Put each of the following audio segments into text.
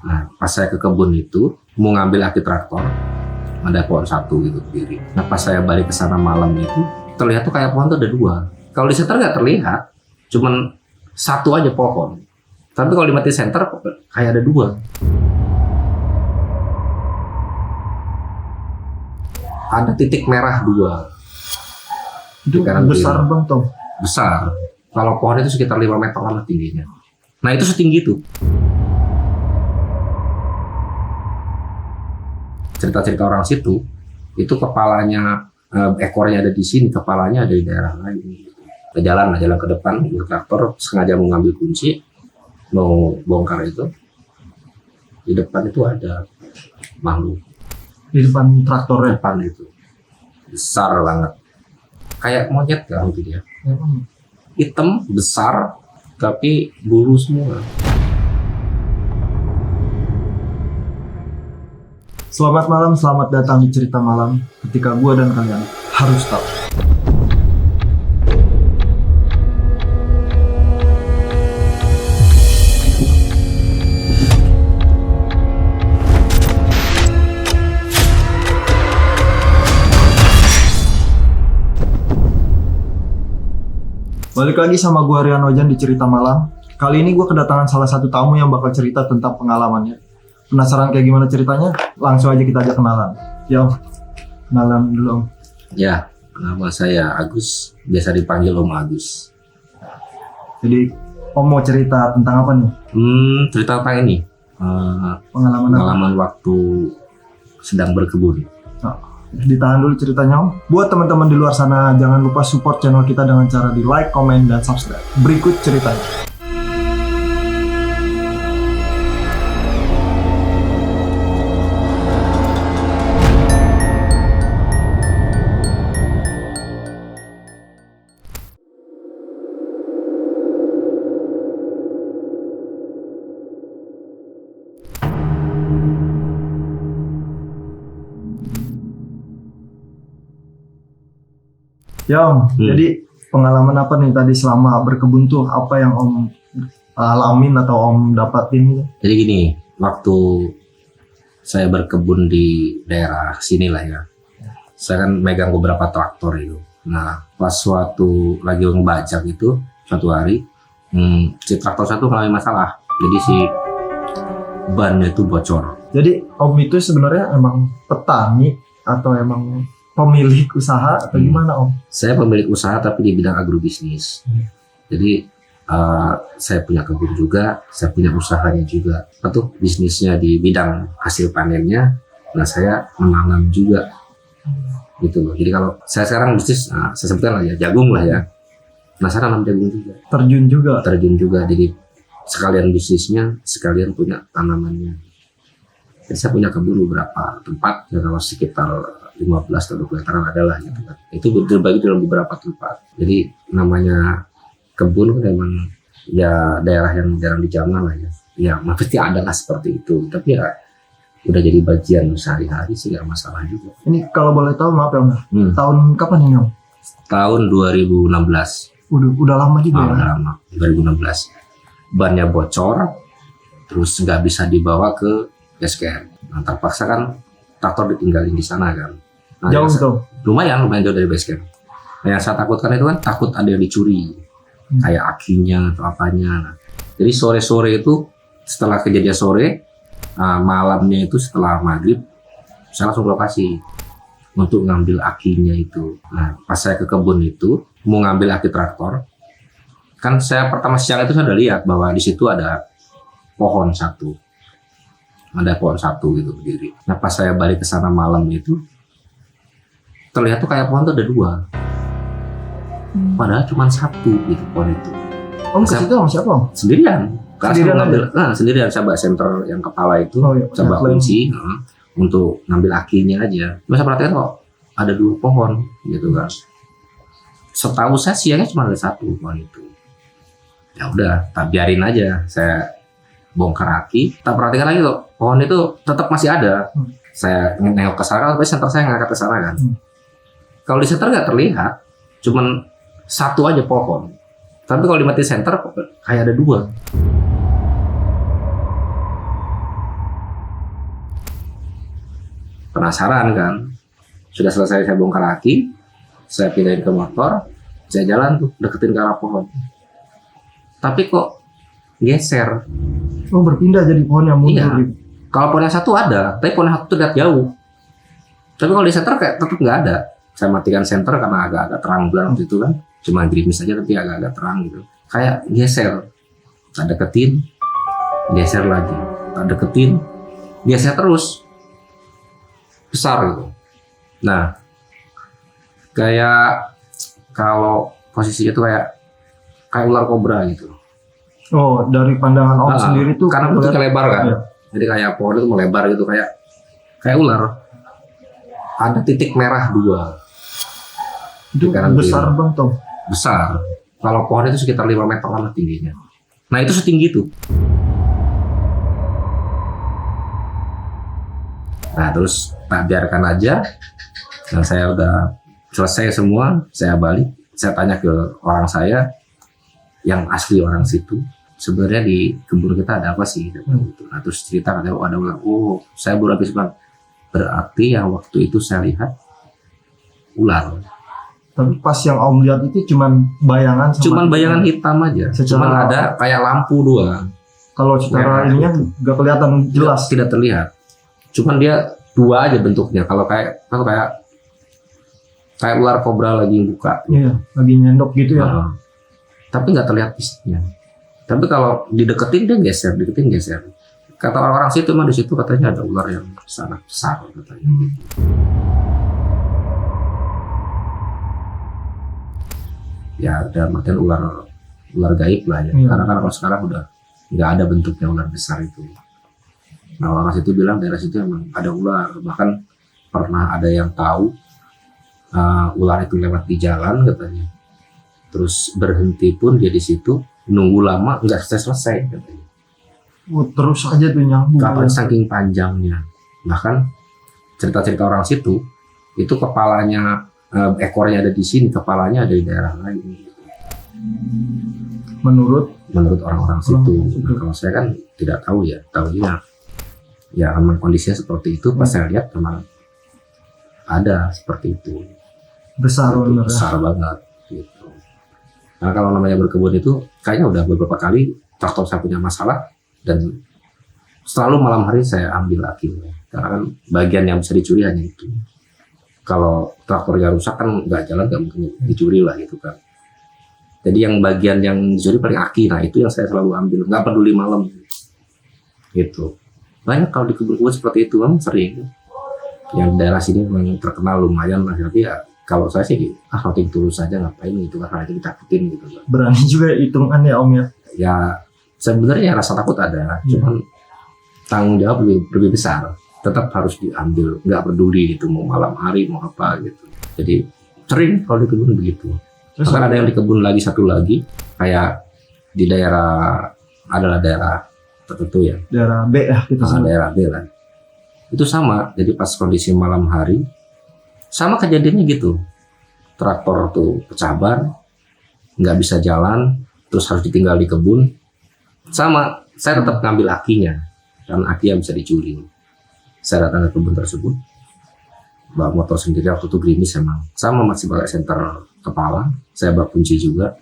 Nah, pas saya ke kebun itu mau ngambil aki traktor, ada pohon satu gitu berdiri. Nah, pas saya balik ke sana malam itu terlihat tuh kayak pohon tuh ada dua. Kalau di center nggak terlihat, cuman satu aja pohon. Tapi kalau di mati center kayak ada dua. Ada titik merah dua. Itu besar kiri. bang Tom. Besar. Kalau pohon itu sekitar 5 meter lah tingginya. Nah itu setinggi itu. Cerita-cerita orang situ, itu kepalanya, ekornya ada di sini, kepalanya ada di daerah lain. Jalan ke depan, traktor sengaja mau ngambil kunci, mau bongkar itu. Di depan itu ada makhluk. Di depan traktornya. Depan itu besar banget, kayak monyet kan gitu dia. Hitam besar tapi bulu semua. Selamat malam, selamat datang di Cerita Malam. Ketika gua dan kalian harus tahu. Balik lagi sama gua Rian Ojan di Cerita Malam. Kali ini gua kedatangan salah satu tamu yang bakal cerita tentang pengalamannya. Penasaran kayak gimana ceritanya? Langsung aja kita ajak kenalan. Yo, kenalan dulu Om. Ya, nama saya Agus, biasa dipanggil Om Agus. Jadi Om mau cerita tentang apa nih? Cerita tentang ini, pengalaman waktu sedang berkebun. Nah, ditahan dulu ceritanya Om. Buat teman-teman di luar sana, jangan lupa support channel kita dengan cara di like, komen, dan subscribe. Berikut ceritanya. Ya Om, jadi pengalaman apa nih tadi selama berkebun tuh? Apa yang Om alamin atau Om dapatin? Jadi gini, waktu saya berkebun di daerah sini lah ya, saya kan megang beberapa traktor itu. Nah, pas waktu lagi ngebajak itu, suatu hari, si traktor satu mengalami masalah. Jadi si bannya itu bocor. Jadi Om itu sebenarnya emang petani atau emang pemilik usaha atau gimana Om? Saya pemilik usaha tapi di bidang agrobisnis. Jadi saya punya kebun juga, saya punya usahanya juga. Tentu bisnisnya di bidang hasil panennya, nah saya menanam juga, gitu loh. Jadi kalau saya sekarang bisnis, saya sebutkan lah ya jagung lah ya. Nah saya nanam jagung juga. Terjun juga. Jadi sekalian bisnisnya, sekalian punya tanamannya. Jadi saya punya kebun beberapa tempat, ya kalau sekitar 15 atau 20 hektaran adalah gitu kan. Itu terbagi dalam beberapa tempat. Jadi namanya kebun kan memang ya daerah yang jarang dijamah lah ya. Ya pasti ada lah seperti itu. Tapi ya udah jadi bagian sehari-hari sih gak masalah juga. Ini kalau boleh tahu maaf ya Om. Tahun kapan ini Om? Tahun 2016. Udah lama juga ya? Udah lama, 2016. Bannya bocor, terus nggak bisa dibawa ke base camp. Nah, terpaksa kan traktor ditinggalin di sana kan. Nah, jauh tuh? Lumayan jauh dari base camp. Nah, yang saya takutkan itu kan takut ada yang dicuri, kayak akinya atau apanya. Nah, jadi sore-sore itu setelah kejadian sore, malamnya itu setelah maghrib, saya langsung ke lokasi untuk ngambil akinya itu. Nah, pas saya ke kebun itu mau ngambil aki traktor, kan saya pertama siang itu saya udah lihat bahwa di situ ada pohon satu. Ada pohon satu gitu berdiri. Nah pas saya balik ke sana malam itu terlihat tuh kayak pohon tuh ada dua. Padahal cuma satu gitu pohon itu. Om ke situ sama siapa Om? Sendirian. Sendirian Karena sendirian saya bawa senter yang kepala itu, saya bawa kunci untuk ngambil akinya aja. Terus saya perhatikan kok ada dua pohon gitu kan. Setahu saya siangnya cuma ada satu pohon itu. Ya udah, tak biarin aja. Saya bongkar aki, tak perhatikan lagi kok pohon itu tetap masih ada. Saya nengok ke sana, tapi center saya ngangkat ke sana kan. Kalau di center nggak terlihat, cuman satu aja pohon. Tapi kalau di mati center kayak ada dua. penasaran kan. Sudah selesai saya bongkar aki, saya pindahin ke motor, saya jalan tuh deketin ke arah pohon. Tapi kok geser. Oh, berpindah jadi pohon yang mundur Iya. gitu. Kalau pohon yang satu ada, tapi pohon yang satu terlihat jauh. Tapi kalau di center kayak tetap nggak ada. Saya matikan center karena agak-agak terang bulan waktu itu kan. Cuma gerimis aja tapi agak-agak terang gitu. Kayak geser. Tak deketin, geser lagi. Tak deketin, geser terus. Besar gitu. Nah, kayak kalau posisinya tuh kayak ular kobra gitu. Oh, dari pandangan Om sendiri tuh karena bentuknya lebar kan. Iya. Jadi kayak pohon itu melebar gitu kayak ular. Ada titik merah 2. Itu Di kanan besar kiri. Bang Tom. Besar. Kalau pohon itu sekitar 5 meter lah tingginya. Nah, itu setinggi itu. Nah, terus tak biarkan aja. Nah, saya udah selesai semua, saya balik, saya tanya ke orang saya yang asli orang situ. Sebenarnya di kebun kita ada apa sih? Nah, terus cerita katanya, oh, ada ular. Oh, saya baru habis bilang, berarti yang waktu itu saya lihat ular. Tapi pas yang Om lihat itu cuman bayangan sama Cuman bayangan hitam aja. Secara- Cuman ada kayak lampu doang. Kalau secara Merah ininya gitu. nggak kelihatan jelas. Tidak terlihat. Cuman dia 2 aja bentuknya. Kalau kayak ular kobra lagi buka. Iya, lagi nyendok gitu ya. Nah, tapi nggak terlihat fisiknya. Tapi kalau dideketin dia geser, deketin geser. Kata orang-orang situ mah di situ katanya ada ular yang sangat besar katanya. Ya, dalam artian ular gaib lah ya. Iya. Karena kalau sekarang udah nggak ada bentuknya ular besar itu. Nah, orang situ bilang daerah situ emang ada ular. Bahkan pernah ada yang tahu ular itu lewat di jalan katanya. Terus berhenti pun dia di situ nunggu lama nggak selesai katanya. Terus aja tuh nyambung. Kapan saking panjangnya. Bahkan cerita-cerita orang situ itu kepalanya ekornya ada di sini, kepalanya ada di daerah lain. Menurut Orang-orang situ. Nah, kalau saya kan tidak tahu ya, tahunya ya memang kondisinya seperti itu. Pas saya lihat memang ada seperti itu. besar Itu bener ya. besar banget gitu. Nah, kalau namanya berkebun itu kayaknya udah beberapa kali traktor saya punya masalah dan selalu malam hari saya ambil akinya karena kan bagian yang bisa dicuri hanya itu. Kalau traktornya rusak kan nggak jalan, nggak mungkin dicuri lah gitu kan. Jadi yang bagian yang dicuri paling aki, nah itu yang saya selalu ambil, nggak peduli malam gitu. Banyak kalau di kebun-kebun seperti itu kan sering. Yang di daerah sini memang terkenal lumayan lah, tapi ya kalau saya sih nothing tulus saja, ngapain gitu karena itu ditakutin gitu kan. Berani juga hitungan ya Om ya. Ya sebenarnya rasa takut ada, cuman tanggung jawab lebih besar. Tetap harus diambil, nggak peduli gitu mau malam hari mau apa gitu. Jadi sering kalau di kebun begitu. Terus Bahkan ada yang di kebun lagi satu lagi kayak di daerah adalah daerah tertentu ya, daerah B ya kita sebut. daerah B lah. Itu sama. Jadi pas kondisi malam hari sama kejadiannya gitu. Traktor tuh pecah ban, nggak bisa jalan, terus harus ditinggal di kebun. Sama, saya tetap ngambil akinya karena aki yang bisa dicuri. Saya datang ke kebun tersebut, bawa motor sendiri, waktu itu gerimis emang. Sama masih pakai senter kepala, saya bawa kunci juga.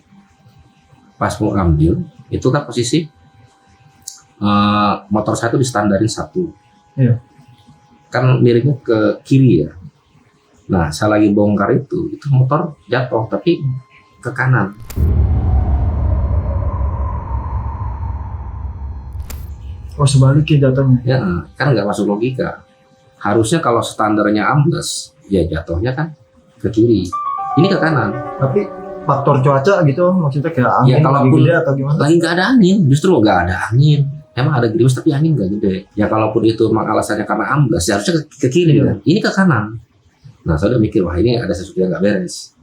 Pas mau ambil, itu kan posisi motor saya itu distandarin 1. Iya. Kan miringnya ke kiri ya. Nah, saya lagi bongkar itu motor jatuh tapi ke kanan. Oh sebaliknya jatuhnya. Ya, kan nggak masuk logika. Harusnya kalau standarnya ambles, ya jatuhnya kan ke kiri. Ini ke kanan. Tapi faktor cuaca gitu maksudnya kayak angin Ya, kalaupun lagi gede atau gimana? lagi nggak ada angin, justru nggak ada angin. Emang ada gerimis tapi angin nggak gede. Ya kalaupun itu memang alasannya karena ambles, ya harusnya ke kiri Iya. kan. Ini ke kanan. Nah, saya udah mikir wah ini ada sesuatu yang nggak beres.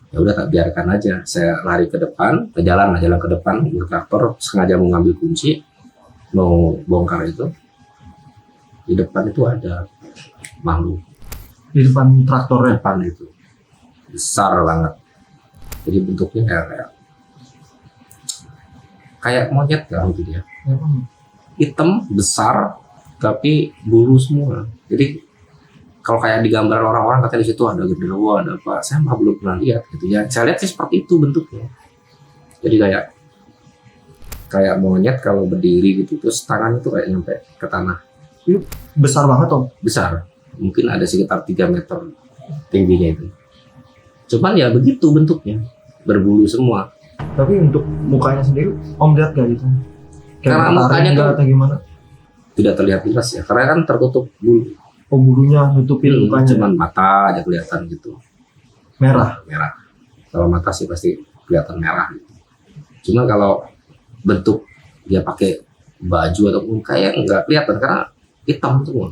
Ya udah tak biarkan aja. Saya lari ke depan, ke jalan ke depan, ke traktor sengaja mau ngambil kunci, mau bongkar itu. Di depan itu ada makhluk Di depan traktornya. depan itu besar banget. Jadi bentuknya kayak monyet kan gitu ya. Hitam besar tapi bulu semua. Jadi kalau kayak di gambaran orang-orang katanya di situ ada genderuwo, ada apa, saya mah belum pernah lihat gitu ya. Saya lihat sih seperti itu bentuknya. Jadi kayak monyet kalau berdiri gitu, terus tangannya tuh kayak nyampe ke tanah. Besar banget Om. Besar, mungkin ada sekitar 3 meter tingginya itu. Cuman ya begitu bentuknya, berbulu semua. Tapi untuk mukanya sendiri Om lihat gak gitu? Karena mukanya enggak tuh atau gimana? tidak terlihat jelas ya, karena kan tertutup bulu. Oh, bulunya nutupin mukanya. Cuman mata aja kelihatan gitu. Merah. Merah. Kalau mata sih pasti kelihatan merah gitu. Cuma kalau bentuk dia pakai baju ataupun kayak nggak kelihatan karena hitam semua.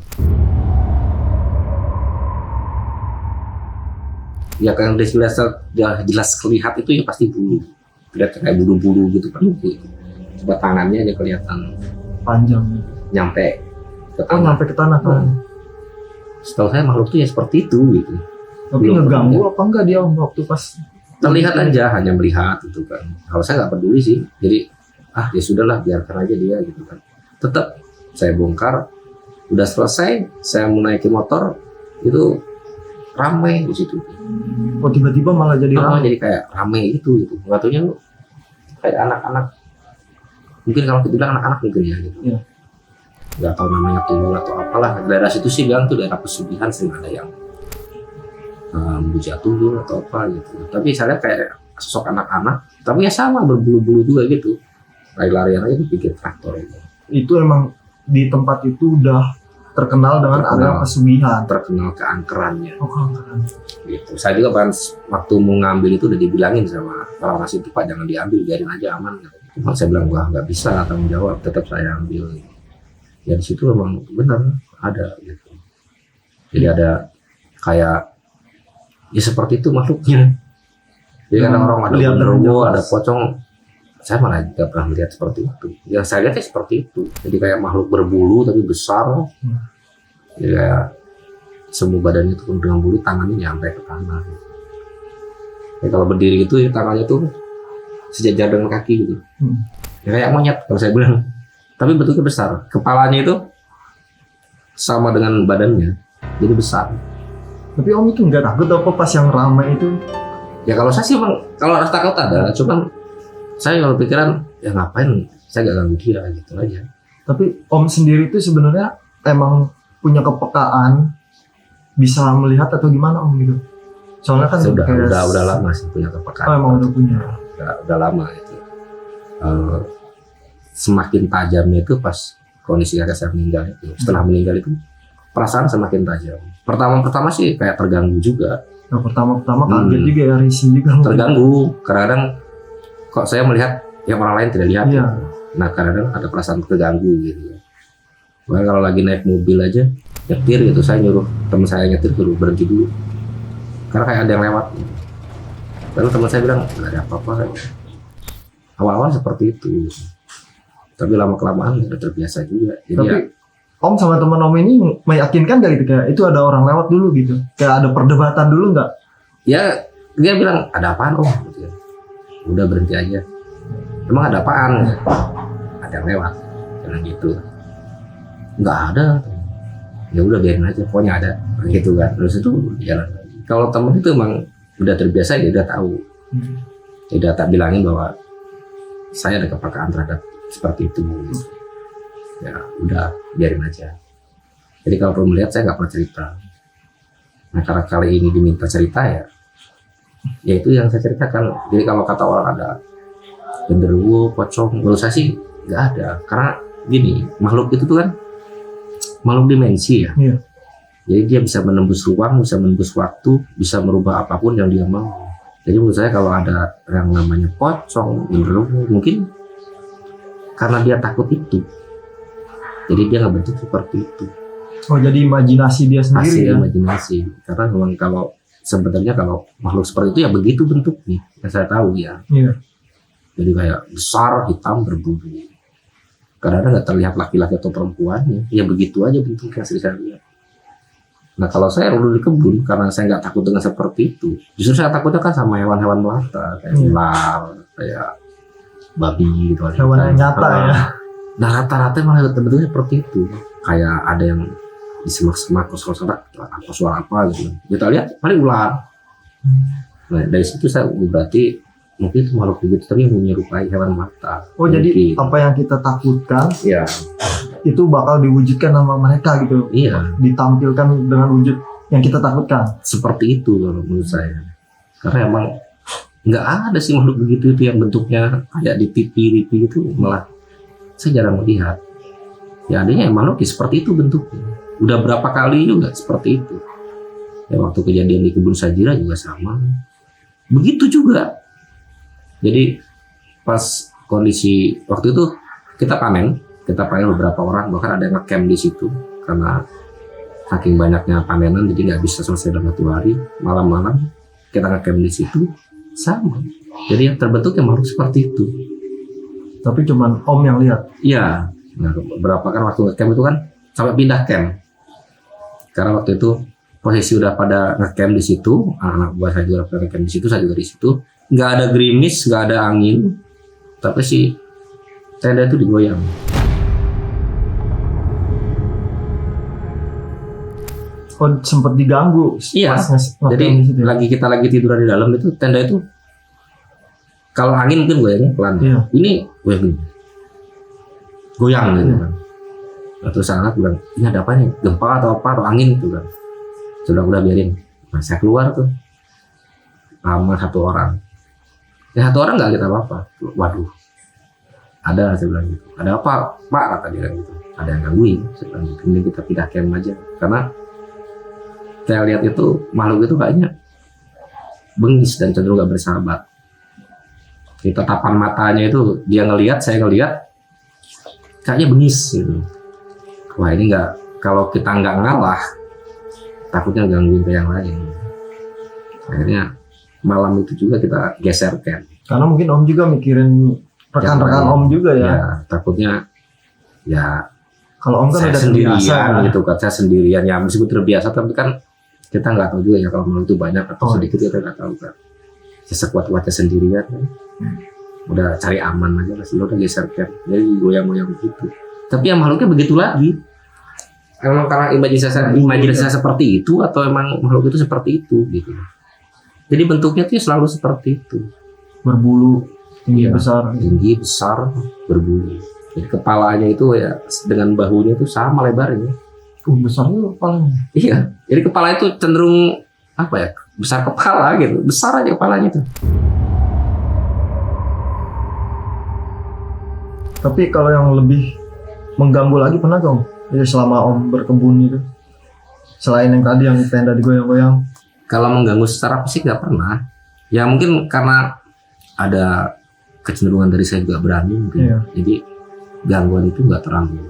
Ya kan jelas kelihatan itu ya pasti bulu. Kelihatan kayak bulu-bulu gitu kan. Coba tangannya aja kelihatan Panjang. nyampe ke Oh, tanah. nyampe ke tanah kan. Setahu saya makhluk itu ya seperti itu gitu. Tapi Belum ngeganggu pernah. apa enggak dia Om waktu pas Terlihat aja, hanya melihat gitu kan. Kalau saya nggak peduli sih, jadi ya sudahlah, biarkan aja dia gitu kan. Tetap saya bongkar, udah selesai, saya mau naikin motor, itu ramai di situ. Oh, tiba-tiba malah jadi ramai. Jadi kayak ramai gitu. Nggak taunya lu kayak anak-anak. Mungkin kalau kita bilang anak-anak mungkin ya gitu. Iya. Nggak tahu namanya tuyul atau apalah. Daerah situ sih bilang tuh daerah pesugihan, sering ada yang bujat tuyul atau apa gitu. Tapi saya lihat kayak sosok anak-anak, tapi ya sama berbulu-bulu juga gitu. Lari-larian aja di pinggir traktor itu. Itu emang di tempat itu udah terkenal dengan area pesugihan. Terkenal keangkerannya Oh, keren. gitu. Saya juga pas waktu mau ngambil itu udah dibilangin sama orang situ, Pak jangan diambil, biarin aja aman. Cuma saya bilang wah nggak bisa tanggung jawab, tetap saya ambil. Ya di situ memang benar ada gitu. Jadi ada kayak ya seperti itu makhluknya. Jadi kan orang ada Lihat genderuwo, jelas. ada pocong. Saya malah tidak pernah melihat seperti itu. Yang saya lihat seperti itu. Jadi kayak makhluk berbulu tapi besar. Jadi kayak semua badannya itu dengan bulu, tangannya nyampe ke tanah. Ya, kalau berdiri gitu ya tangannya tuh sejajar dengan kaki gitu. Ya kayak monyet kalau saya bilang. Tapi bentuknya besar. Kepalanya itu sama dengan badannya. Jadi besar. Tapi Om itu nggak takut apa pas yang ramai itu? Ya kalau saya sih emang, kalau rasa takut ada, cuman saya kalau pikiran ya ngapain, saya gak ganggu dia gitu aja. Tapi Om sendiri itu sebenarnya emang punya kepekaan bisa melihat atau gimana Om gitu? Soalnya kan udah lama sih punya Oh, kepekaan. emang udah punya. Udah lama itu. Semakin tajamnya itu pas kondisi kakek saya meninggal itu. Setelah meninggal itu perasaan semakin tajam. Pertama sih kayak terganggu juga. Nah, pertama kaget juga ya, risih juga. Terganggu. Kadang-kadang kok saya melihat yang orang lain tidak lihat. Iya. Nah kadang-kadang ada perasaan terganggu gitu. Bahkan kalau lagi naik mobil aja nyetir gitu, saya nyuruh teman saya nyetir dulu, berhenti dulu. Karena kayak ada yang lewat. Lalu teman saya bilang nggak ada apa-apa. Awal-awal seperti itu. Tapi lama-kelamaan udah terbiasa juga. Jadi Tapi ya, Om sama teman Om ini meyakinkan gak gitu kayak itu ada orang lewat dulu gitu? Kayak ada perdebatan dulu nggak? ya dia bilang ada apaan om? Gitu ya. Udah berhenti aja. Emang ada apaan? Ada yang lewat. Bilang gitu. Nggak ada. Ya udah biarin aja. Pokoknya ada. Gitu kan. Terus itu jalan. Kalau temen itu emang udah terbiasa, dia udah tahu. Dia udah tak bilangin bahwa saya ada kepekaan terhadap seperti itu. Gitu. Ya udah biarin aja. Jadi kalau perlu melihat saya nggak pernah cerita. Nah karena kali ini diminta cerita ya itu yang saya ceritakan. Jadi kalau kata orang ada genderuwo, pocong, menurut saya sih nggak ada. Karena gini, makhluk itu tuh kan makhluk dimensi ya. Iya. Jadi dia bisa menembus ruang, bisa menembus waktu, bisa merubah apapun yang dia mau. Jadi menurut saya kalau ada yang namanya pocong, genderuwo, mungkin karena dia takut itu. Jadi dia nggak bentuk seperti itu. Oh, jadi imajinasi dia sendiri Hasil ya? imajinasi. Karena memang kalau sebenarnya kalau makhluk seperti itu ya begitu bentuknya. Yang saya tahu ya. Iya. Jadi kayak besar, hitam, berbulu. Kadang-kadang nggak terlihat laki-laki atau perempuannya. Ya begitu aja bentuknya sih saya lihat. Nah kalau saya dulu di kebun, karena saya nggak takut dengan seperti itu. Justru saya takutnya kan sama hewan-hewan melata. Kayak ular, kayak babi gitu. Hewan yang nyata ya? Nah rata-rata malah bentuknya seperti itu. Kayak ada yang di semak-semak kos-kosan apa suara apa gitu. Kita lihat paling ular. Nah dari situ saya berarti mungkin itu makhluk begitu tapi yang menyerupai hewan mata. Oh jadi Mungkin. apa yang kita takutkan Iya, itu bakal diwujudkan sama mereka gitu, iya, ditampilkan dengan wujud yang kita takutkan. seperti itu kalau menurut saya. Karena emang nggak ada sih makhluk begitu itu yang bentuknya kayak di TV gitu, malah saya jarang melihat. Ya adanya emang makhluk seperti itu bentuknya. Udah berapa kali juga seperti itu. Ya waktu kejadian di kebun Sajira juga sama. Begitu juga. Jadi pas kondisi waktu itu kita panen beberapa orang, bahkan ada yang nge-camp di situ karena saking banyaknya panenan jadi nggak bisa selesai dalam 1 hari. Malam-malam kita nge-camp di situ sama. Jadi yang terbentuk yang makhluk seperti itu. Tapi cuman Om yang lihat. Iya. Nah, beberapa kan waktu nge-camp itu kan sampai pindah camp. Karena waktu itu posisi udah pada nge-camp di situ, anak buah saya juga pada nge-camp di situ, saya juga di situ. Nggak ada gerimis, nggak ada angin, tapi si tenda itu digoyang. Oh sempat diganggu. Iya. Pas nge-camp Jadi di situ. kita lagi tiduran di dalam itu tenda itu kalau angin mungkin goyangnya pelan. Iya. Ini goyang gitu kan. Nah, terus anak bilang ini ada apa nih, gempa atau apa atau angin gitu kan. Sudah biarin. Nah, saya keluar tuh sama 1 orang. Ya 1 orang nggak lihat apa-apa. Waduh, ada saya bilang gitu. Ada apa Pak kata dia gitu. Ada yang gangguin. Saya bilang gitu. Ini kita pindah camp aja karena saya lihat itu makhluk itu kayaknya bengis dan cenderung gak bersahabat. Di tatapan matanya itu dia ngelihat, saya ngelihat, kayaknya bengis gitu. Wah ini nggak, kalau kita nggak ngalah, takutnya gangguin ke yang lain. Akhirnya malam itu juga kita geser camp. Karena mungkin Om juga mikirin rekan-rekan Yang Om juga ya. Ya takutnya ya Kalau Om kan saya udah terbiasa. sendirian gitu kan, saya sendirian ya meskipun terbiasa tapi kan kita nggak tahu juga ya kalau malam itu banyak atau sedikit kita nggak tahu kan. Ya, sekuat-kuatnya sendirian kan. Udah cari aman aja lah, udah geser camp. Jadi goyang-goyang begitu. Tapi yang makhluknya begitu lagi. Emang karena imajinasi seperti itu atau emang makhluk itu seperti itu gitu. Jadi bentuknya tuh selalu seperti itu. Berbulu tinggi Iya. besar. Besar, berbulu. Jadi kepalanya itu ya dengan bahunya itu sama lebarnya. Besarnya kepalanya. Iya. Jadi kepala itu cenderung apa ya? Besar kepala gitu. Besar aja kepalanya itu. Tapi kalau yang lebih mengganggu lagi pernah dong? Jadi selama Om berkebun itu, selain yang tadi yang tenda digoyang-goyang. Kalau mengganggu secara fisik nggak pernah. Ya mungkin karena ada kecenderungan dari saya juga berani mungkin. Iya. Jadi gangguan itu nggak terlalu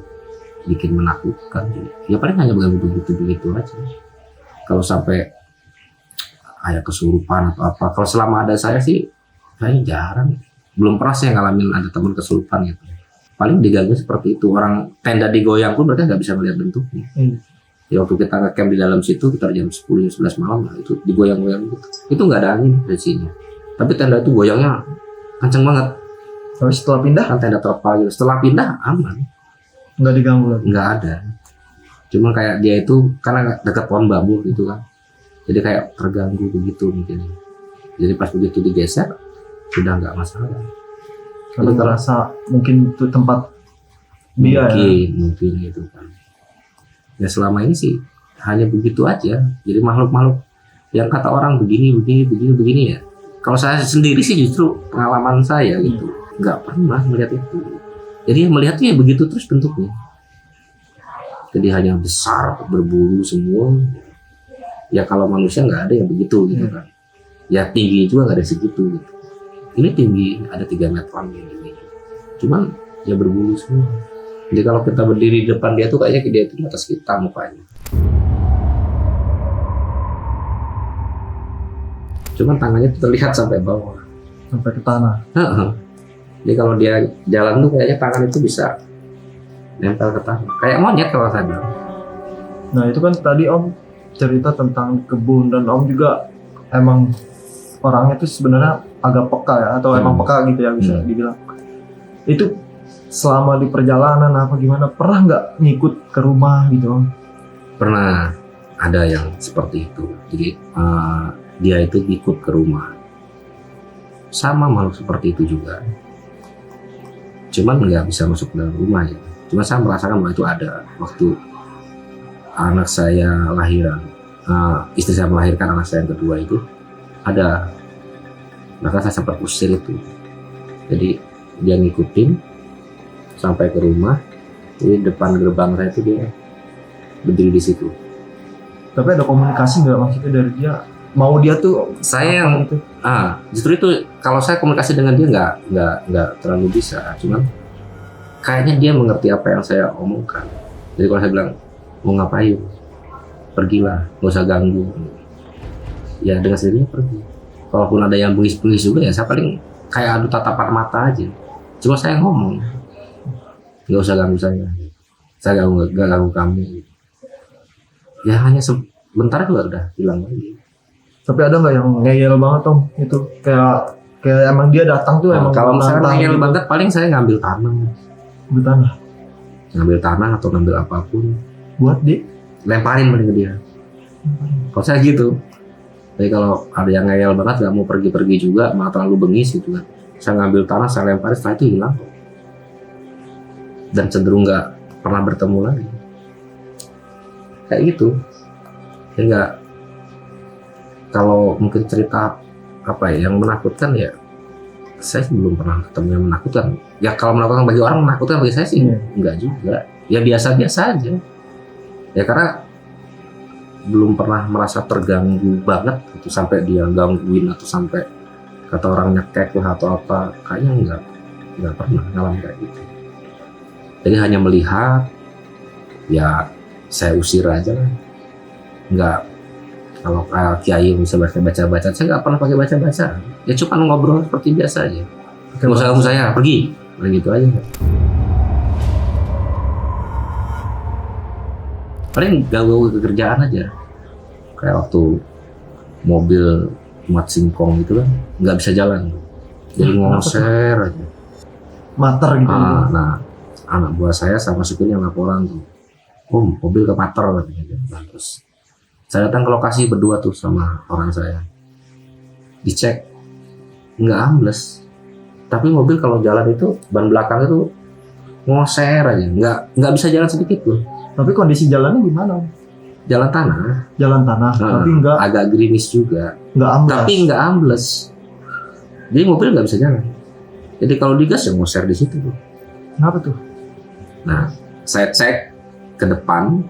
bikin menakutkan. Ya paling hanya mengganggu begitu aja. Kalau sampai kayak kesurupan atau apa. Kalau selama ada saya sih, kayaknya jarang. Belum pernah saya ngalamin ada teman kesurupan gitu. Paling diganggu seperti itu. Orang tenda digoyang pun mereka nggak bisa melihat bentuknya. Ya waktu kita nge-camp di dalam situ, kita jam 10-11 malam lah, itu digoyang-goyang gitu. Itu nggak ada angin di sini. Tapi tenda itu goyangnya kenceng banget. Tapi setelah pindah Kan tenda terpal gitu. Setelah pindah aman. nggak diganggu lagi. Nggak ada. Cuma kayak dia itu karena dekat pohon bambu gitu kan. Jadi kayak terganggu begitu mungkin. Jadi pas begitu digeser, sudah nggak masalah. Karena Jadi ngerasa mungkin itu tempat dia ya. mungkin gitu kan. Ya selama ini sih hanya begitu aja. Jadi makhluk-makhluk yang kata orang begini ya. Kalau saya sendiri sih justru pengalaman saya gitu, nggak pernah melihat itu. Jadi melihatnya begitu terus bentuknya. Jadi hanya besar, berbulu semua. Ya kalau manusia nggak ada yang begitu gitu kan. Ya tinggi juga nggak ada segitu gitu. Ini tinggi ada 3 meteran ini. Cuman ya berbulu semua. Jadi kalau kita berdiri di depan dia tuh kayaknya dia itu di atas kita mukanya. Cuman tangannya tuh terlihat sampai bawah. Sampai ke tanah. Jadi kalau dia jalan tuh kayaknya tangan itu bisa nempel ke tanah. Kayak monyet kalau saya bilang. Nah itu kan tadi Om cerita tentang kebun dan Om juga emang orangnya tuh sebenarnya agak peka ya atau emang peka gitu ya bisa dibilang. Itu selama di perjalanan apa gimana pernah nggak ngikut ke rumah gitu Om? Pernah ada yang seperti itu. Jadi dia itu ikut ke rumah, sama makhluk seperti itu juga. Cuman nggak bisa masuk ke dalam rumah ya. Cuma saya merasakan bahwa itu ada waktu anak saya lahiran, istri saya melahirkan anak saya yang kedua itu ada. Maka saya sempat usir itu. Jadi dia ngikutin sampai ke rumah. Di depan gerbang saya itu dia berdiri di situ. Tapi ada komunikasi nggak maksudnya dari dia? Mau dia tuh Saya apa yang gitu? justru itu kalau saya komunikasi dengan dia nggak terlalu bisa. Cuman kayaknya dia mengerti apa yang saya omongkan. Jadi kalau saya bilang mau ngapain, pergilah, nggak usah ganggu. Ya dengan sendirinya pergi. Kalaupun ada yang bengis-bengis juga ya saya paling kayak adu tatapan mata aja. Cuma saya ngomong, nggak usah ganggu saya nggak ganggu kamu. Ya hanya sebentar juga udah hilang lagi. Tapi ada nggak yang ngeyel banget Om? Itu kayak emang dia datang tuh emang Kalau misalnya nantang ngeyel gitu. banget paling saya ngambil tanah. Di tanah Atau ngambil apapun, buat di lemparin paling ke dia. Kalau saya gitu. Jadi kalau ada yang ngeyel banget nggak mau pergi-pergi juga, malah terlalu bengis gitu kan, saya ngambil tanah, saya lemparin, setelah itu hilang dan cenderung nggak pernah bertemu lagi. Kayak gitu. Ya nggak. Kalau mungkin cerita apa ya yang menakutkan ya, saya belum pernah ketemu yang menakutkan. Ya kalau menakutkan bagi orang, menakutkan bagi saya sih enggak juga. Ya biasa-biasa aja. Ya karena belum pernah merasa terganggu banget gitu sampai dia gangguin atau sampai kata orang nyekek lah atau apa. Kayaknya enggak pernah ngalamin kayak gitu. Jadi hanya melihat, ya saya usir aja lah. Enggak, kalau kiai bisa baca-baca, saya nggak pernah pakai baca-baca. Ya cuma ngobrol seperti biasa aja. Nggak usah ganggu saya, pergi. Begitu aja. Paling ganggu kerjaan aja. Kayak waktu mobil muat singkong gitu kan, nggak bisa jalan. Jadi ngoser aja. mater gitu. Nah, anak buah saya sama supirnya laporan tuh. Mobil kepater katanya. Nah, terus saya datang ke lokasi berdua tuh sama orang saya. Dicek, nggak ambles. Tapi mobil kalau jalan itu ban belakang itu ngoser aja, nggak bisa jalan sedikit tuh. Tapi kondisi jalannya gimana Om? Jalan tanah, Jalan tanah, tapi agak gerimis juga, nggak ambles. tapi nggak ambles. Jadi mobil nggak bisa jalan. Jadi kalau digas ya ngoser di situ tuh. Kenapa tuh? Nah, saya cek ke depan,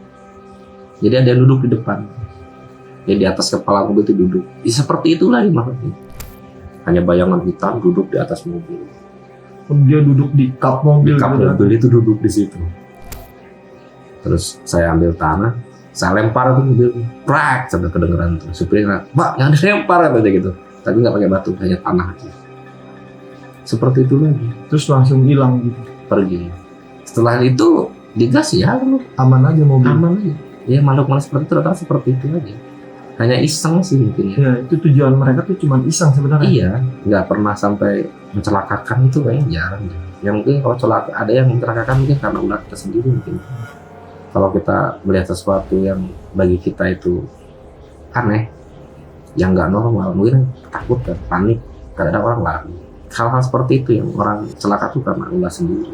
jadi ada yang duduk di depan. Jadi di atas kepala mobil itu duduk. Ya, seperti itulah makhluknya. Hanya bayangan hitam duduk di atas mobil. Dia duduk di kap mobil. Di kap gitu kan? mobil itu duduk di situ. Terus saya ambil tanah, saya lempar tuh mobil, prak, sampai kedengeran tuh. Supirnya, Pak, jangan dilempar katanya gitu. Tapi nggak pakai batu, hanya tanah aja. Seperti itu lagi. Terus langsung hilang gitu. Pergi. Setelah itu digas ya, Aman aja mobil. aman aja. Ya makhluk-makhluk seperti itu rata seperti itu aja. Hanya iseng sih mungkin ya. Ya itu tujuan mereka tuh cuma iseng sebenarnya. Iya, nggak pernah sampai mencelakakan itu kayaknya jarang. Ya mungkin kalau celaka ada yang mencelakakan mungkin karena ulah kita sendiri mungkin. Kalau kita melihat sesuatu yang bagi kita itu aneh, yang nggak normal, mungkin takut kan, panik, kadang orang lari. Hal-hal seperti itu yang orang celaka tuh karena ulah sendiri.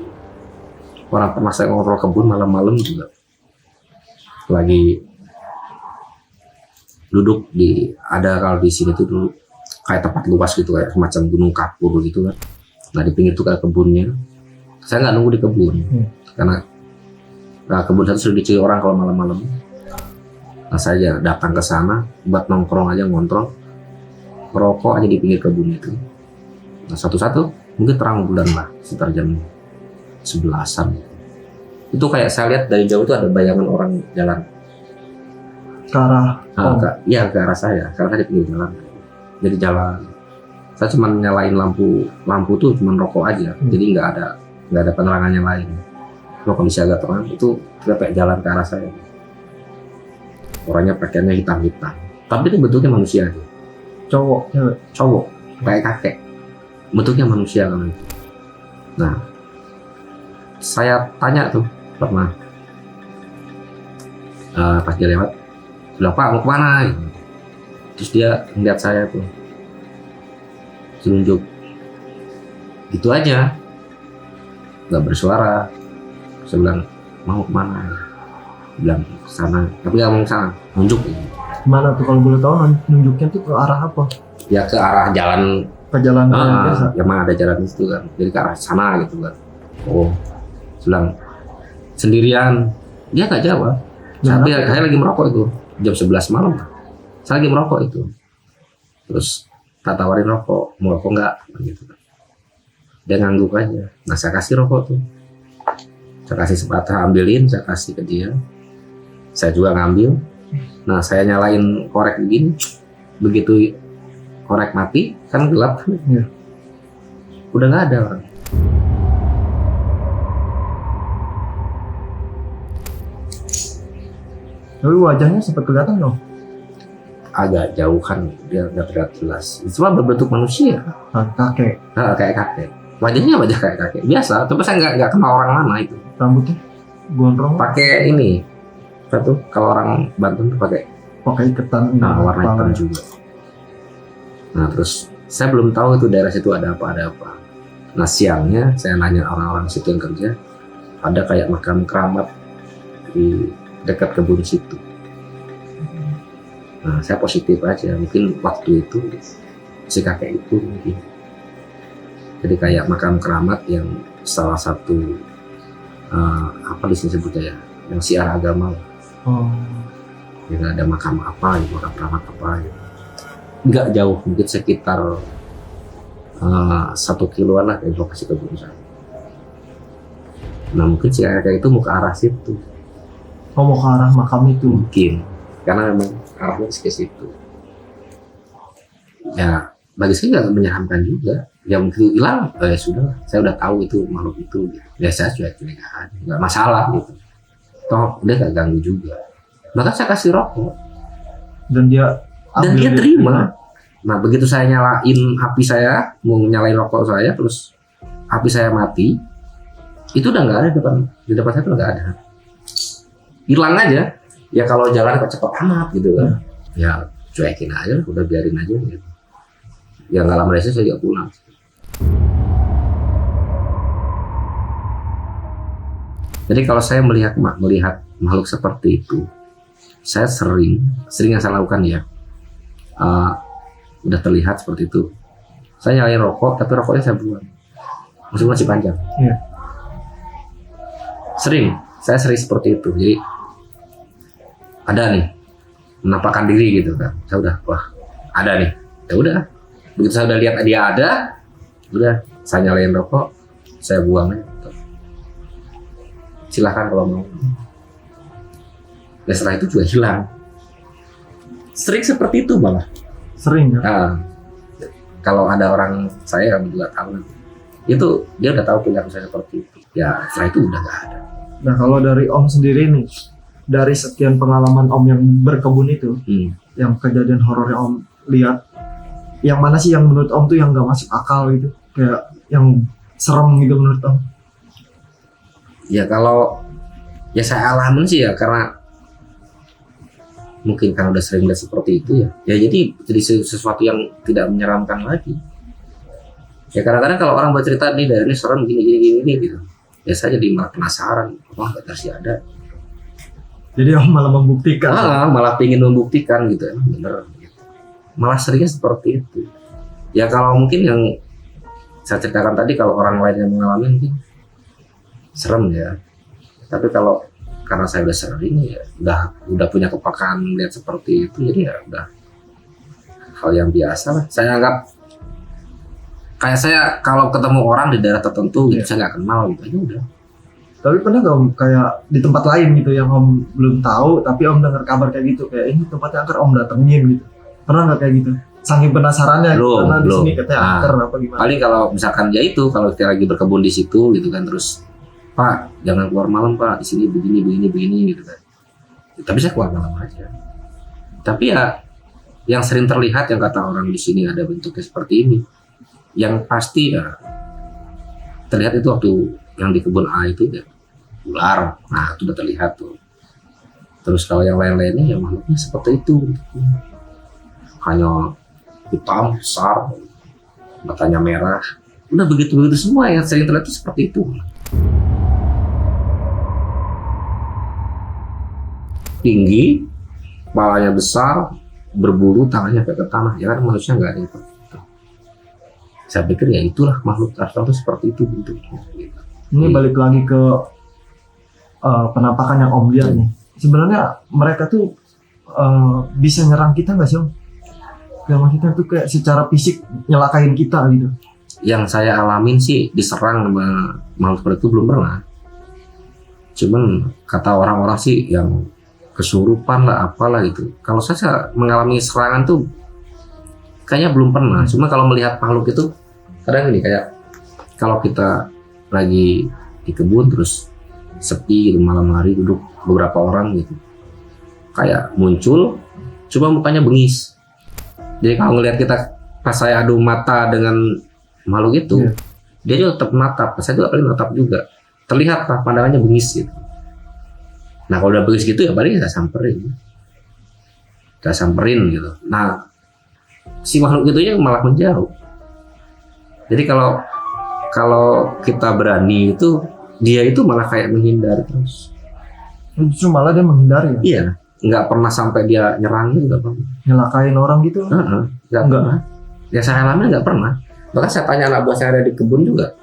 Orang pernah saya ngobrol kebun malam-malam juga, lagi duduk ada kalau di sini tuh dulu kayak tempat luas gitu, kayak semacam gunung kapur gitu kan. Nah di pinggir tuh kayak kebunnya. Saya nggak nunggu di kebun karena kebun satu sudah dicuri orang kalau malam-malam. Nah saya datang ke sana buat nongkrong aja, ngontrol, merokok aja di pinggir kebun itu. Nah satu-satu mungkin terang bulan lah sekitar jam 11-an. Itu kayak saya lihat dari jauh itu ada bayangan orang jalan. Ke arah Ke arah saya, karena saya di pinggir jalan. Jadi jalan. Saya cuma nyalain lampu tuh cuma rokok aja. Jadi nggak ada penerangan yang lain. Kalau kondisi agak terang itu dia kayak jalan ke arah saya. Orangnya pakaiannya hitam-hitam. Tapi itu bentuknya manusia. cowok, cewek. Cowok, kayak kakek. Bentuknya manusia kan itu. Nah, saya tanya tuh pernah, Pas dia lewat, bilang, "Pak, mau kemana?" Gitu. Terus dia ngeliat saya tuh, telunjuk, gitu aja, nggak bersuara. Saya bilang, "Mau kemana?" Dia bilang, "Sana," tapi nggak mau ke sana, nunjuk. Mana tuh kalau boleh tahu nunjuknya tuh ke arah apa? Ya ke arah jalan, Ke jalan raya biasa. emang ada jalan itu kan, jadi ke arah sana gitu kan. Oh, saya bilang, "Sendirian?" Dia nggak jawab. Tapi saya lagi merokok itu, jam 11 malam. Saya lagi merokok itu. Terus tak tawarin rokok, mau rokok nggak? Gitu. Dia ngangguk aja. Nah saya kasih rokok tuh. Saya kasih sepatah, ambilin, saya kasih ke dia. Saya juga ngambil. Nah saya nyalain korek begini. Begitu korek mati, kan gelap. Iya. Udah nggak ada orang. Tapi wajahnya sempat kelihatan dong. Agak jauhan, dia nggak terlihat jelas. Cuma berbentuk manusia. Kakek. Kayak kakek. Wajahnya wajah kayak kakek. Biasa, tapi saya nggak kenal orang mana itu. Rambutnya gondrong. Pakai ini. Satu, kalau orang Banten tuh pakai Iketan. warna hitam juga. Nah terus saya belum tahu itu daerah situ ada apa. Nah siangnya saya nanya orang-orang situ yang kerja, ada kayak makam keramat di dekat kebun situ. Nah saya positif aja, mungkin waktu itu si kakek itu mungkin. Jadi kayak makam keramat yang salah satu apa di sini sebutnya ya, yang siar agama. Oh. Ya ada makam apa gitu, makam keramat apa gitu. Nggak jauh, mungkin sekitar 1 kiloan lah dari lokasi kebun saya. Nah mungkin si kakek itu mau ke arah situ. Oh, mau ke arah makam itu. Mungkin, karena memang arahnya ke situ. Ya bagi saya nggak menyeramkan juga. Ya mungkin hilang, sudah, saya udah tahu itu makhluk itu. Gitu. Ya saya sudah curigaan, nggak masalah gitu. Toh dia nggak ganggu juga. Maka saya kasih rokok. Dan dia Terima. Nah begitu saya nyalain api, saya mau nyalain rokok saya, terus api saya mati, itu udah nggak ada di depan saya, tuh nggak ada, hilang aja. Ya kalau jalan kok cepet amat gitu kan, ya cuekin aja, udah biarin aja gitu. Ya nggak lama dari saya juga pulang. Jadi kalau saya melihat makhluk seperti itu, saya sering yang saya lakukan ya, udah terlihat seperti itu, saya nyalain rokok tapi rokoknya saya buang, masih panjang. Iya. Saya sering seperti itu. Jadi ada nih menampakkan diri gitu kan, saya udah, wah ada nih, ya udah, begitu saya udah lihat dia ada, udah saya nyalain rokok, saya buang aja gitu. Silahkan kalau mau. Dan setelah itu juga hilang. Sering seperti itu malah. Sering ya. Nah, kalau ada orang saya yang juga tahu, itu dia udah tahu perilaku saya seperti itu. Ya setelah itu udah nggak ada. Nah kalau dari Om sendiri nih, dari sekian pengalaman Om yang berkebun itu, yang kejadian horor yang Om lihat, yang mana sih yang menurut Om tuh yang nggak masuk akal gitu, kayak yang serem gitu menurut Om? Ya kalau ya saya alamin sih ya, karena mungkin karena udah sering lihat seperti itu ya jadi sesuatu yang tidak menyeramkan lagi. Ya kadang-kadang kalau orang bercerita nih dari ini serem gini gitu, ya saya jadi malah penasaran, wah nggak sih ada. Jadi Om malah membuktikan. Malah pengen membuktikan gitu, bener gitu. Malah seringnya seperti itu. Ya kalau mungkin yang saya ceritakan tadi, kalau orang lain yang mengalami mungkin serem ya, tapi kalau karena saya udah sering ya, udah punya kepekaan lihat seperti itu, jadi ya udah hal yang biasa lah. Saya anggap kayak saya kalau ketemu orang di daerah tertentu gitu, saya nggak kenal gitu aja udah. Tapi pernah nggak Om kayak di tempat lain gitu yang Om belum tahu, tapi Om dengar kabar kayak gitu, kayak ini tempatnya angker, Om datengin gitu? Pernah nggak kayak gitu? Saking penasarannya, karena di sini katanya angker apa gimana? Paling kalau misalkan ya itu, kalau kita lagi berkebun di situ gitu kan, terus Pak jangan keluar malam Pak, di sini begini gitu kan. Tapi saya keluar malam aja. Tapi ya yang sering terlihat, yang kata orang di sini ada bentuknya seperti ini, yang pasti ya terlihat itu waktu yang di kebun A itu ya ular. Nah itu udah terlihat tuh. Terus kalau yang lain-lainnya ya makhluknya seperti itu, hanya hitam besar, matanya merah, udah begitu semua yang sering terlihat itu seperti itu. Tinggi, kepalanya besar, berbulu, tangannya sampai ke tanah. Ya kan manusia nggak ada itu. Saya pikir ya itulah makhluk astral itu seperti itu bentuknya. Ini balik lagi ke penampakan yang Om lihat nih. Sebenarnya mereka tuh bisa nyerang kita nggak sih Om? Yang maksudnya tuh kayak secara fisik nyelakain kita gitu. Yang saya alamin sih diserang sama makhluk seperti itu belum pernah. Cuman kata orang-orang sih yang kesurupan lah apalah gitu. Kalau saya mengalami serangan tuh kayaknya belum pernah. Cuma kalau melihat makhluk itu kadang gini, kayak kalau kita lagi di kebun terus sepi gitu, malam hari duduk beberapa orang gitu, kayak muncul cuma mukanya bengis. Jadi kalau ngelihat kita pas saya adu mata dengan makhluk itu, dia juga tetap menatap. Saya juga paling menatap juga. Terlihat lah pandangannya bengis gitu. Nah kalau udah bengis gitu ya paling saya samperin gitu. Nah si makhluk itu yang malah menjauh. Jadi kalau kita berani itu, dia itu malah kayak menghindar terus. Justru malah dia menghindari. Iya, nggak pernah sampai dia nyerang gitu, nggak pernah. Nyelakain orang gitu? Nggak pernah. Ya saya alami nggak pernah. Bahkan saya tanya anak buah saya ada di kebun juga,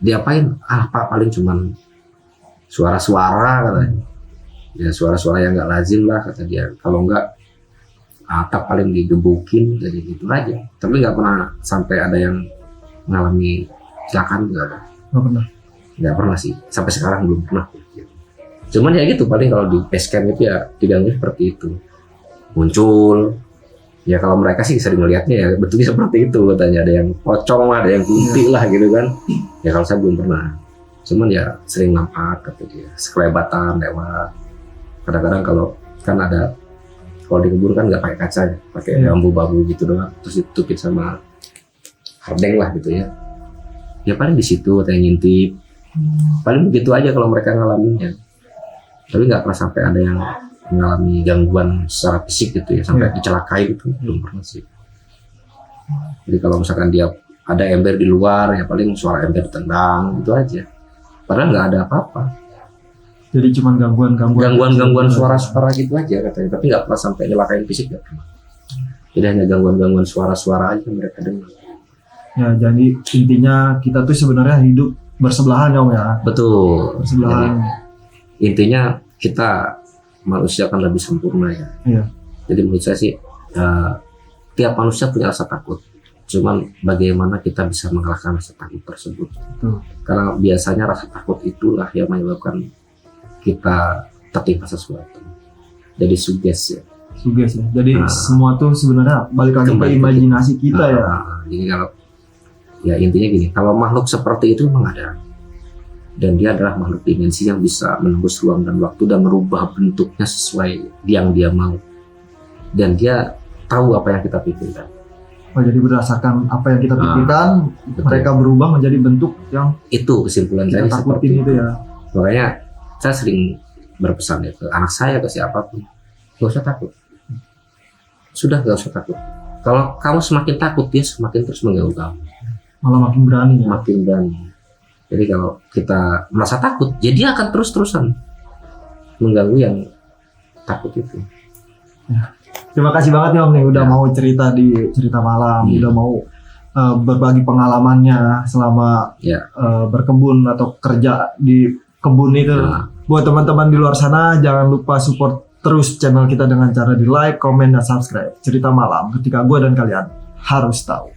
diapain? Pak paling cuman suara-suara katanya. Ya suara-suara yang nggak lazim lah kata dia. Kalau nggak atap paling digebukin, jadi gitu aja. Tapi nggak pernah sampai ada yang mengalami kecelakaan, nggak pernah sih. Sampai sekarang belum pernah. Cuman ya gitu, paling kalau di base camp itu ya diganggu seperti itu, muncul. Ya kalau mereka sih sering melihatnya ya betulnya seperti itu katanya, ada yang pocong lah, ada yang putih lah gitu kan. Ya kalau saya belum pernah. Cuman ya sering nampak kata dia, sekelebatan lewat. Kadang-kadang kalau kan ada, kalau di kebun kan nggak pakai kaca ya, pakai bambu-bambu gitu doang, terus ditutupin sama hordeng lah gitu ya. Ya paling di situ katanya ngintip. Paling begitu aja kalau mereka ngalaminnya. Tapi nggak pernah sampai ada yang mengalami gangguan secara fisik gitu ya, sampai dicelakai gitu, belum pernah sih. Jadi kalau misalkan dia ada ember di luar ya paling suara ember ditendang gitu aja. Padahal nggak ada apa-apa. Jadi cuma gangguan suara-suara gitu aja katanya, tapi nggak pernah sampai nyelakain fisik, nggak pernah. Jadi hanya gangguan suara-suara aja mereka dengar. Ya jadi intinya kita tuh sebenarnya hidup bersebelahan ya Om ya. Betul. Bersebelahan. Jadi, intinya kita manusia kan lebih sempurna ya. Iya. Jadi menurut saya sih tiap manusia punya rasa takut. Cuman bagaimana kita bisa mengalahkan rasa takut tersebut. Karena biasanya rasa takut itulah yang menyebabkan kita tertimpa sesuatu. Jadi sugesti ya. Jadi semua tuh sebenarnya balik lagi ke imajinasi kita ya. Jadi kalau ya intinya gini, kalau makhluk seperti itu memang ada. Dan dia adalah makhluk dimensi yang bisa menembus ruang dan waktu dan merubah bentuknya sesuai yang dia mau. Dan dia tahu apa yang kita pikirkan. Oh, jadi berdasarkan apa yang kita pikirkan, mereka berubah menjadi bentuk yang itu kesimpulan saya seperti itu ya. Makanya saya sering berpesan ya ke anak saya, ke siapapun, gak usah takut. Sudah gak usah takut. Kalau kamu semakin takut, dia semakin terus mengganggu kamu. Malah makin berani ya. Makin berani. Jadi kalau kita merasa takut, ya dia akan terus-terusan mengganggu yang takut itu. Ya. Terima kasih banget nih Om nih udah mau cerita di Cerita Malam, udah mau berbagi pengalamannya selama berkebun atau kerja di kebun itu. Buat teman-teman di luar sana, jangan lupa support terus channel kita dengan cara di like, komen, dan subscribe. Cerita Malam, ketika gue dan kalian harus tahu.